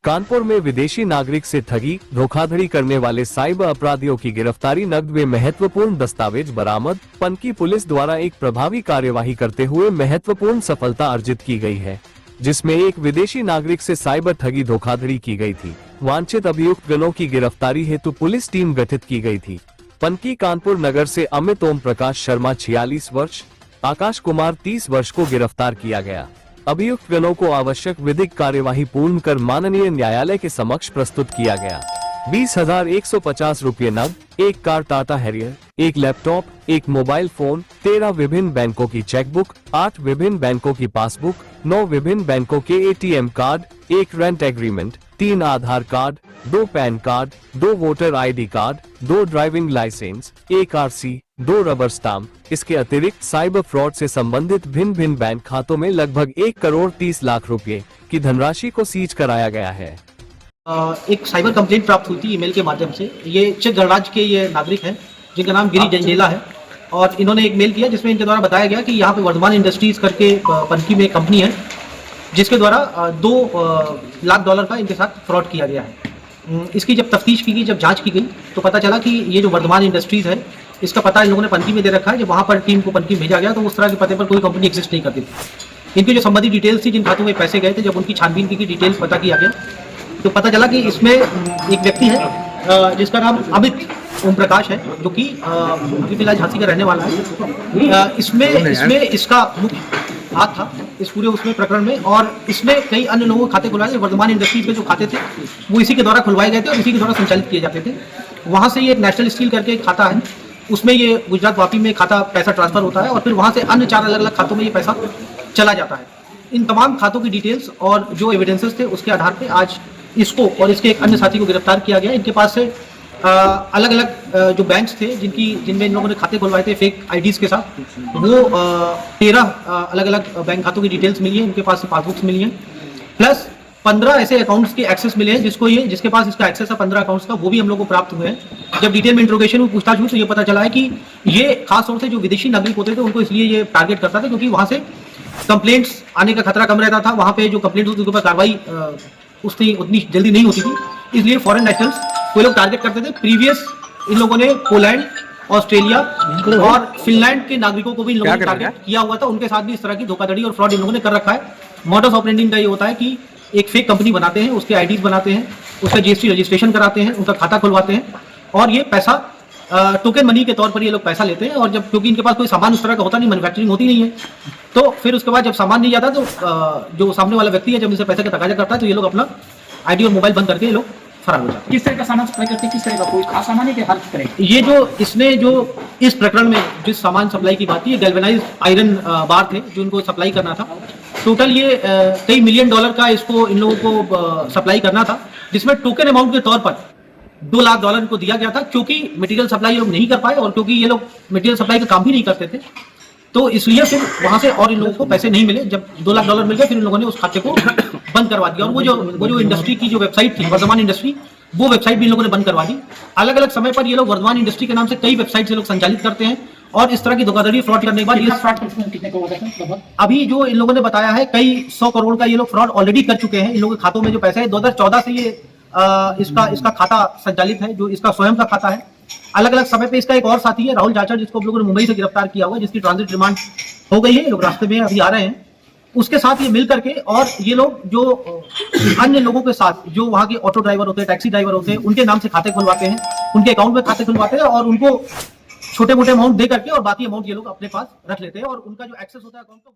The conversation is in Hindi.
कानपुर में विदेशी नागरिक से ठगी धोखाधड़ी करने वाले साइबर अपराधियों की गिरफ्तारी, नकद व महत्वपूर्ण दस्तावेज बरामद। पनकी पुलिस द्वारा एक प्रभावी कार्यवाही करते हुए महत्वपूर्ण सफलता अर्जित की गई है, जिसमें एक विदेशी नागरिक से साइबर ठगी धोखाधड़ी की गई थी। वांछित अभियुक्त गणों की गिरफ्तारी हेतु पुलिस टीम गठित की गई थी। पनकी कानपुर नगर से अमित ओम प्रकाश शर्मा 46 वर्ष, आकाश कुमार 30 वर्ष को गिरफ्तार किया गया। अभियुक्त गणों को आवश्यक विधिक कार्यवाही पूर्ण कर माननीय न्यायालय के समक्ष प्रस्तुत किया गया। 20,150 रुपये नकद, एक कार टाटा हैरियर, एक लैपटॉप, एक मोबाइल फोन, 13 विभिन्न बैंकों की चेकबुक, 8 विभिन्न बैंकों की पासबुक, 9 विभिन्न बैंकों के ATM कार्ड, एक rent agreement, 3 Aadhaar card, 2 PAN card, 2 voter ID card, 2 driving licence, 1 RC, 2 rubber stamp. इसके अतिरिक्त साइबर फ्रॉड से संबंधित भिन्न भिन्न बैंक खातों में लगभग 1,30,00,000 रुपए की धनराशि को सीज कराया गया है। एक साइबर कंप्लेंट प्राप्त हुई थी ईमेल के माध्यम से। ये चेक गणराज्य के ये नागरिक हैं जिनका नाम गिरी जंजेला है, और इन्होंने एक मेल किया जिसमें इनके द्वारा बताया गया कि यहाँ पे वर्धमान इंडस्ट्रीज करके पनकी में एक कंपनी है जिसके द्वारा $2 लाख का इनके साथ फ्रॉड किया गया है। इसकी जब तफ्तीश की गई, जब जांच की गई, तो पता चला कि ये जो वर्धमान इंडस्ट्रीज है इसका पता इन लोगों ने पनकी में दे रखा है। जब वहाँ पर टीम को पनकी भेजा गया तो उस तरह के पते पर कोई कंपनी एग्जिस्ट नहीं करती थी। इनकी जो संबंधित डिटेल्स थी, जिन खातों में पैसे गए थे, जब उनकी छानबीन की डिटेल्स पता किया गया तो पता चला कि इसमें एक व्यक्ति है जिसका नाम अमित ओम प्रकाश है, जो कि अभी फिलहाल झांसी का रहने वाला है। इसमें इसका मुख्य हाथ था इस पूरे उसमें प्रकरण में, और इसमें कई अन्य लोगों के खाते खुलवाए। वर्धमान इंडस्ट्रीज के जो खाते थे वो इसी के द्वारा खुलवाए गए थे और इसी के द्वारा संचालित किए जाते थे। वहाँ से ये एक नेशनल स्टील करके एक खाता है, उसमें ये गुजरात वापी में खाता पैसा ट्रांसफर होता है और फिर वहाँ से अन्य 4 अलग अलग खातों में ये पैसा चला जाता है। इन तमाम खातों की डिटेल्स और जो एविडेंसेस थे उसके आधार पर आज इसको और इसके एक अन्य साथी को गिरफ्तार किया गया। इनके पास से अलग अलग जो बैंक्स थे जिनमें इन लोगों ने खाते खुलवाए थे फेक IDs के साथ, वो 13 अलग अलग बैंक खातों की डिटेल्स मिली है। इनके पास से पासबुक्स मिली हैं, प्लस 15 ऐसे अकाउंट्स के एक्सेस मिले हैं जिसके पास इसका एक्सेस है 15 अकाउंट्स का, वो भी हम लोग को प्राप्त हुए हैं। जब डिटेल में इंट्रोगेशन में पूछताछ हुई तो ये पता चला है कि ये खास तौर से जो विदेशी नागरिक होते थे उनको इसलिए ये टारगेट करता था क्योंकि वहाँ से कंप्लेंट्स आने का खतरा कम रहता था। वहाँ पे जो कंप्लेंट होती उनके ऊपर कार्रवाई उतनी जल्दी नहीं होती थी, इसलिए फॉरेन नेशनल्स कोई लोग टारगेट करते थे। प्रीवियस इन लोगों ने पोलैंड, ऑस्ट्रेलिया और फिनलैंड के नागरिकों को भी इन लोगों ने टारगेट किया हुआ था। उनके साथ भी इस तरह की धोखाधड़ी और फ्रॉड इन लोगों ने कर रखा है। मॉडस ऑपरेंडी का ये होता है कि एक फेक कंपनी बनाते हैं, उसके IDs बनाते हैं, उसका GST रजिस्ट्रेशन कराते हैं, उनका खाता खुलवाते हैं और ये पैसा टोकन मनी के तौर पर ये लोग पैसा लेते हैं। और जब क्योंकि इनके पास कोई सामान उस तरह का होता नहीं, मैन्युफैक्चरिंग होती नहीं है, तो फिर उसके बाद जब सामान नहीं जाता तो जो सामने वाला व्यक्ति है जब इनसे पैसे का तकाजा करता है तो ये लोग अपना ID और मोबाइल बंद करके ये लोग फरार हो जाते हैं। किस तरह का सामान सप्लाई करते हैं, किस तरह का कोई खास सामान है कि हर तरह? ये जो इसने जो इस प्रकरण में जिस सामान सप्लाई की बात थी, ये गैल्वेनाइज्ड आयरन बार थे जो इनको सप्लाई करना था। टोटल ये कई $1 मिलियन का इसको इन लोगों को सप्लाई करना था, जिसमें टोकन अमाउंट के तौर पर $2 लाख इनको दिया गया था। क्योंकि मटेरियल सप्लाई ये लोग नहीं कर पाए और क्योंकि ये लोग मटेरियल सप्लाई का काम भी नहीं करते थे, तो इसलिए फिर वहां से और इन लोगों को पैसे नहीं मिले। जब $2 लाख मिल गए फिर इन लोगों ने उस खाते को बंद करवा दिया। और वो जो इंडस्ट्री की जो वेबसाइट थी वर्धमान इंडस्ट्री, वो वेबसाइट भी इन लोगों ने बंद करवा दी। अलग अलग समय पर ये लोग वर्धमान इंडस्ट्री के नाम से कई वेबसाइट से लोग संचालित करते हैं और इस तरह की धोखाधड़ी फ्रॉड करने के बाद ये अभी जो इन लोगों ने बताया है कई 100 करोड़ का ये लोग फ्रॉड ऑलरेडी कर चुके हैं। इन लोगों के खातों में जो पैसा है 2014 से ये इसका खाता संचालित है, जो इसका स्वयं का खाता है। अलग अलग समय पे इसका एक और साथी है राहुल जाचर, जिसको हम लोगों ने मुंबई से गिरफ्तार किया हुआ है, जिसकी ट्रांजिट रिमांड हो गई है, लोग रास्ते में अभी आ रहे हैं। उसके साथ ये मिल करके और ये लोग जो अन्य लोगों के साथ जो वहाँ के ऑटो ड्राइवर होते हैं, टैक्सी ड्राइवर होते हैं, उनके नाम से खाते खुलवाते हैं, उनके अकाउंट में खाते खुलवाते हैं और उनको छोटे मोटे अमाउंट दे करके और बाकी अमाउंट ये लोग अपने पास रख लेते हैं और उनका जो एक्सेस होता है अकाउंट का